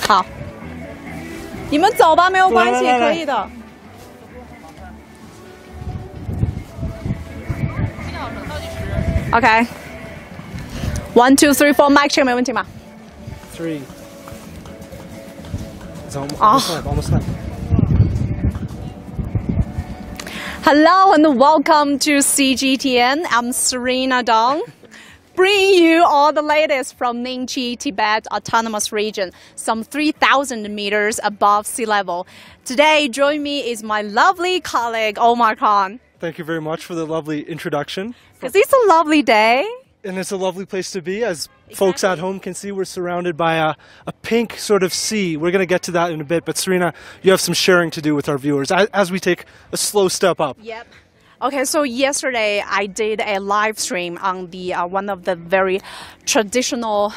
好，你们走吧，没有关系，可以的。OK。1, 2, 3, 4 ，mic check 没问题吗 ？3。Almost time. Hello and welcome to CGTN. I'm Serena Dong, bringing you all the latest from Nyingchi, Tibet Autonomous Region, some 3,000 meters above sea level. Today, joining me is my lovely colleague, Omar Khan. Thank you very much for the lovely introduction. Because it's a lovely day. And it's a lovely place to be. As folks at home can see, we're surrounded by a pink sort of sea. We're going to get to that in a bit. But Serena, you have some sharing to do with our viewers as we take a slow step up. Yep. Okay, so yesterday I did a live stream on the one of the very traditional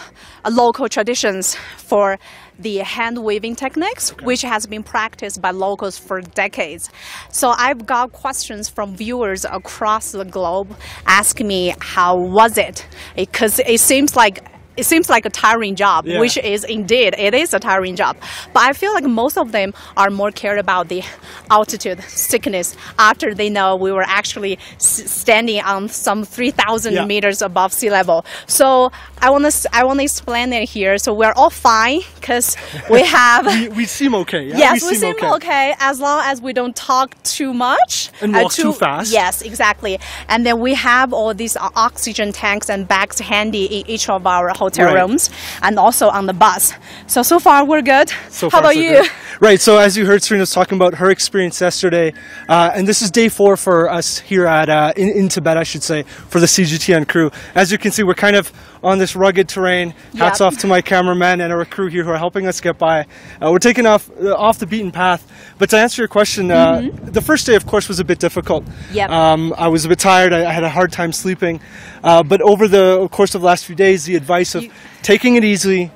local traditions for the hand waving techniques, which has been practiced by locals for decades. So I've got questions from viewers across the globe asking me how was it, because it seems like a tiring job, which is indeed, it is a tiring job. But I feel like most of them are more cared about the altitude sickness after they know we were actually standing on some 3,000 meters above sea level. So I want to explain it here. So we're all fine because we have... we seem okay. Yeah? Yes, we seem okay as long as we don't talk too much. And walk too fast. Yes, exactly. And then we have all these oxygen tanks and bags handy in each of our hotel rooms and also on the bus. So far we're good. How about you? Good. Right, so as you heard, Serena's talking about her experience yesterday, and this is day 4 for us here at in Tibet, I should say, for the CGTN crew. As you can see, we're kind of on this rugged terrain. Hats off to my cameraman and our crew here who are helping us get by. We're taking off the beaten path. But to answer your question, the first day, of course, was a bit difficult. I was a bit tired. I had a hard time sleeping. But over the course of the last few days, the advice of taking it easy,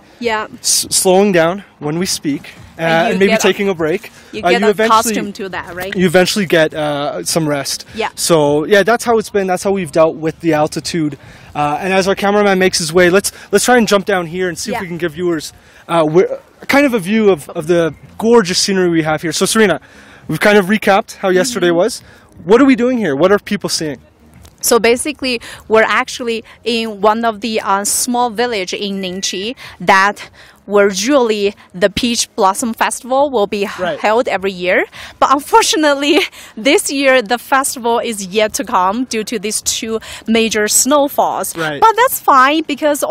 slowing down when we speak, and maybe taking a break. You get accustomed to that, right? You eventually get some rest. So yeah, that's how it's been. That's how we've dealt with the altitude. And as our cameraman makes his way, let's try and jump down here and see if we can give viewers kind of a view of the gorgeous scenery we have here. So Serena, we've kind of recapped how yesterday was. What are we doing here? What are people seeing? So basically, we're actually in one of the small village in Nyingchi that where usually the Peach Blossom Festival will be held every year. But unfortunately, this year the festival is yet to come due to these 2 major snowfalls. But that's fine because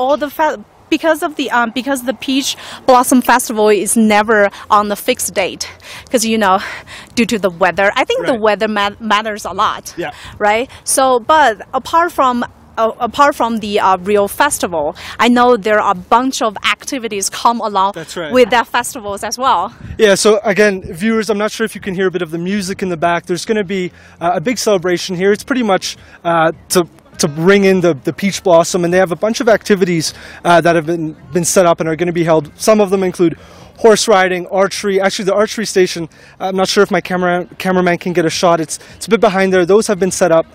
because the Peach Blossom Festival is never on a fixed date, because due to the weather. I think the weather matters a lot. Right. So, but apart from the real festival, I know there are a bunch of activities come along with that festivals as well. Yeah, so again, viewers, I'm not sure if you can hear a bit of the music in the back. There's going to be a big celebration here. It's pretty much to bring in the peach blossom, and they have a bunch of activities that have been set up and are going to be held. Some of them include horse riding, archery. Actually, the archery station, I'm not sure if my cameraman can get a shot. It's a bit behind there. Those have been set up.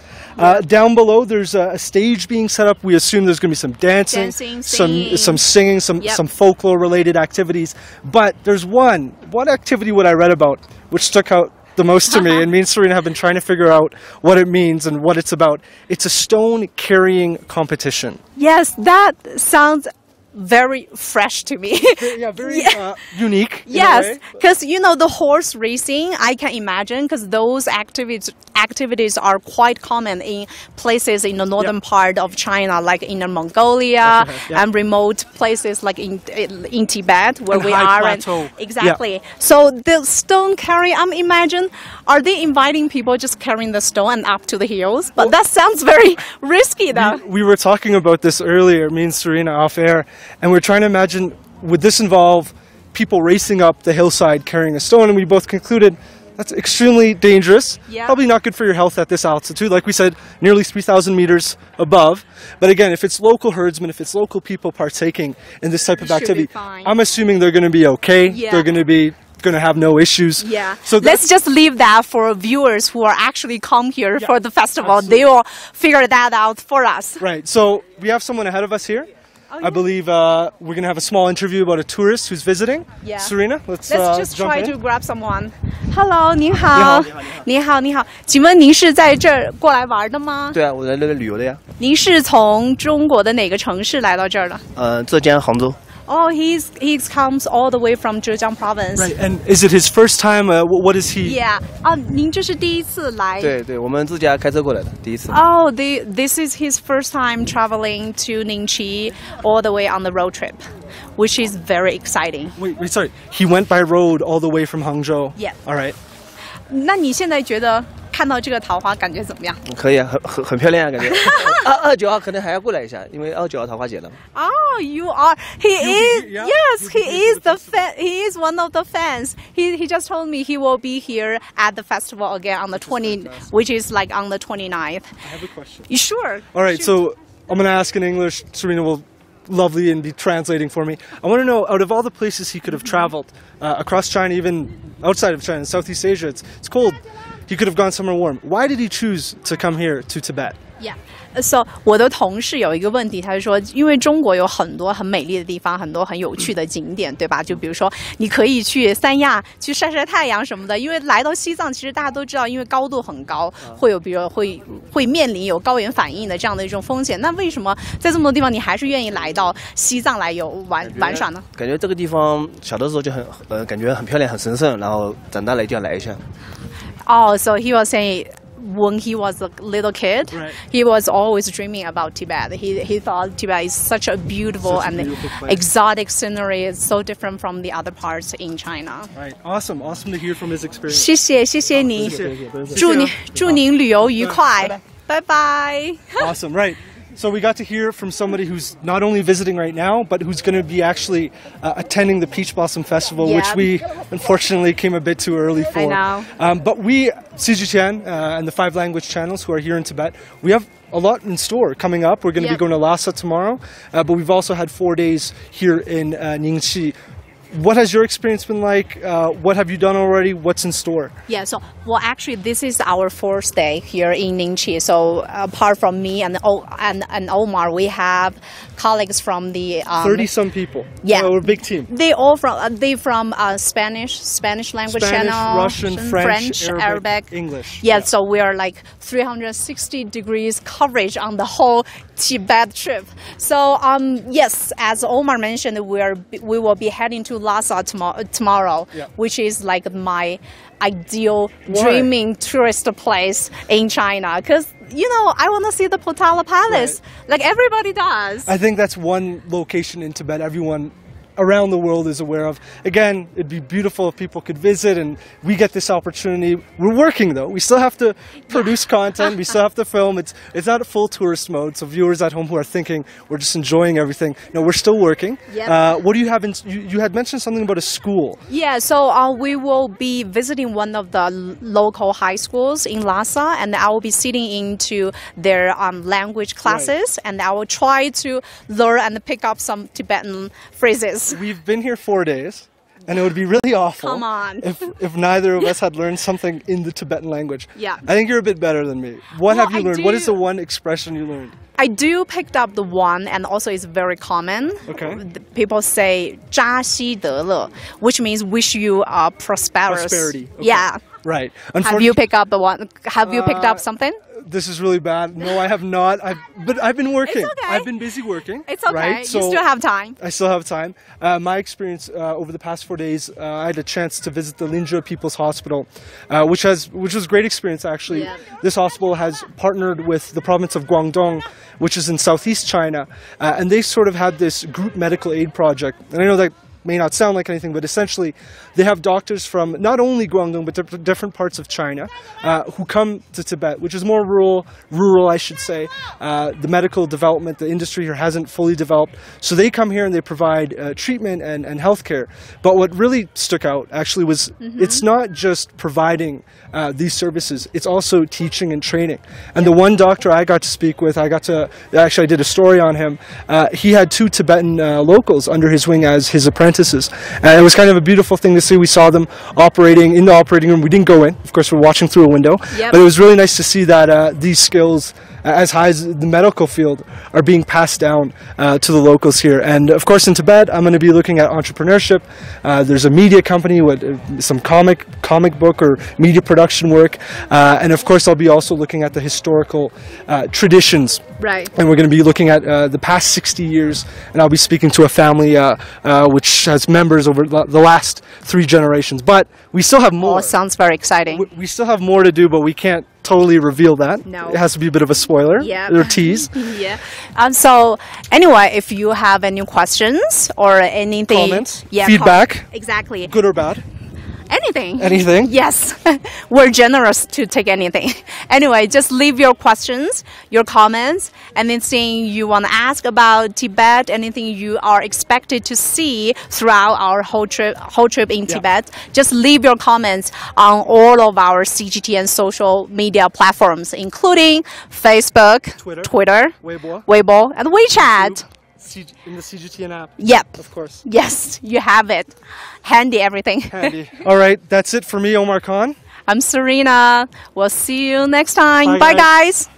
Down below, there's a stage being set up. We assume there's going to be some dancing, some singing, some folklore-related activities. But there's one activity what I read about which stuck out the most to me, and me and Serena have been trying to figure out what it means and what it's about. It's a stone carrying competition. Yes, that sounds very fresh to me. Very unique. Yes, because the horse racing, I can imagine, because those activities are quite common in places in the northern part of China, like in Mongolia and remote places like in Tibet, where we are. Exactly. So the stone carry, imagine, are they inviting people just carrying the stone and up to the hills? But that sounds very risky, though. We were talking about this earlier, me and Serena off air, and we're trying to imagine, would this involve people racing up the hillside carrying a stone? And we both concluded that's extremely dangerous, probably not good for your health at this altitude. Like we said, nearly 3,000 meters above. But again, if it's local herdsmen, if it's local people partaking in this type of activity, I'm assuming they're going to be okay. They're going to have no issues. So let's just leave that for viewers who are actually come here for the festival. They will figure that out for us. Right. So we have someone ahead of us here. I believe we're going to have a small interview about a tourist who's visiting. Yeah. Serena, let's just jump try in. to grab someone. Hello， 你好，你好，你好，请问您是在这儿过来玩的吗？对啊，我在那边旅游的呀。您是从中国的哪个城市来到这儿的？浙江杭州。Oh, he comes all the way from Zhejiang province. Right, and is it his first time? What is he? Yeah. 您这是第一次来？对，我们自家开车过来的，第一次。Oh, this is his first time traveling to Nyingchi all the way on the road trip, which is very exciting. Wait, sorry. He went by road all the way from Hangzhou. Yeah. All right. 那你现在觉得看到这个桃花感觉怎么样？可以啊，很漂亮啊，感觉。29号可能还要过来一下，因为29号桃花节了。Oh, you are. He is. Yeah. Yes, he is the fan. He is one of the fans. He just told me he will be here at the festival again on the 20, which is like on the 29th. I have a question. You sure? All right, so I'm going to ask in English. Serena will lovely and be translating for me. I want to know, out of all the places he could have traveled across China, even outside of China, Southeast Asia, it's cold. He could have gone somewhere warm. Why did he choose to come here to Tibet? Yeah. So 我的同事有一个问题，他就说，因为中国有很多很美丽的地方，很多很有趣的景点，对吧？就比如说，你可以去三亚去晒晒太阳什么的。因为来到西藏，其实大家都知道，因为高度很高，会有比如会面临有高原反应的这样的一种风险。那为什么在这么多地方，你还是愿意来到西藏来玩耍呢？感觉这个地方小的时候就很感觉很漂亮、很神圣，然后长大了一定要来一下。Oh, so he was saying. When he was a little kid, right. He was always dreaming about Tibet. He thought Tibet is such a beautiful exotic scenery. It's so different from the other parts in China. Right, awesome to hear from his experience. 谢谢您，祝您旅游愉快，拜拜。Awesome, right. So we got to hear from somebody who's not only visiting right now, but who's going to be actually attending the Peach Blossom Festival, Yeah. which we unfortunately came a bit too early for. I know. But we, CGTN and the 5 language channels who are here in Tibet, we have a lot in store coming up. We're going to be going to Lhasa tomorrow, but we've also had 4 days here in Nyingchi. What has your experience been like? What have you done already? What's in store? Yeah, so actually, this is our 4th day here in Nyingchi. So apart from me and Omar, we have colleagues from the 30-some people. Yeah, we're a big team. They from Spanish language channel, Russian, French, Arabic, English. Yeah, so we are like 360 degrees coverage on the whole Tibet trip. So yes, as Omar mentioned, we will be heading to Lhasa tomorrow, yeah. Which is like my ideal dreaming tourist place in China. Because, I want to see the Potala Palace, right. Like everybody does. I think that's one location in Tibet everyone around the world is aware of. Again, it'd be beautiful if people could visit and we get this opportunity. We're working though. We still have to produce content. We still have to film. It's not a full tourist mode. So viewers at home who are thinking we're just enjoying everything. No, we're still working. Yep. What do you have you had mentioned something about a school. Yeah, so we will be visiting one of the local high schools in Lhasa, and I will be sitting into their language classes, right. And I will try to learn and pick up some Tibetan phrases. We've been here 4 days, and it would be really awful if neither of us had learned something in the Tibetan language. Yeah. I think you're a bit better than me. What have you learned? What is the one expression you learned? I do picked up the one, and also it's very common. Okay. People say 扎西德勒, which means wish you prosperity. Okay. Yeah. Right. Have you picked up the one? Have you picked up something? This is really bad. No, I have not. But I've been working. It's okay. I've been busy working. It's okay. Right? You So still have time. I still have time. My experience over the past 4 days, I had a chance to visit the Linzhou People's Hospital, which was a great experience actually. Yeah. This hospital has partnered with the province of Guangdong, which is in southeast China, and they sort of had this group medical aid project. And I know that may not sound like anything, but essentially they have doctors from not only Guangdong but different parts of China who come to Tibet, which is more rural I should say. The medical development, the industry here hasn't fully developed, so they come here and they provide treatment and healthcare. But what really stuck out actually was it's not just providing these services, it's also teaching and training. And the one doctor I got to speak with, I did a story on him. He had 2 Tibetan locals under his wing as his apprentices. And it was kind of a beautiful thing to see. We saw them operating in the operating room. We didn't go in. Of course, we're watching through a window. Yep. But it was really nice to see that these skills as high as the medical field are being passed down to the locals here. And of course in Tibet, I'm going to be looking at entrepreneurship. There's a media company with some comic book or media production work. And of course I'll be also looking at the historical traditions. Right. And we're going to be looking at the past 60 years, and I'll be speaking to a family which has members over the last 3 generations. But we still have more. Oh, sounds very exciting. We still have more to do, but we can't totally reveal that. No. It has to be a bit of a spoiler or tease. Yeah. So anyway, if you have any questions or anything, Comments, feedback, exactly, good or bad. Anything. Anything? Yes. We're generous to take anything. Anyway, just leave your questions, your comments, anything you want to ask about Tibet, anything you are expected to see throughout our whole trip in Tibet. Just leave your comments on all of our CGTN social media platforms, including Facebook, Twitter, Weibo, and WeChat. YouTube. In the CGTN app. Yep. Of course. Yes, you have it. Handy everything. Handy. All right, that's it for me, Omar Khan. I'm Serena. We'll see you next time. Bye guys.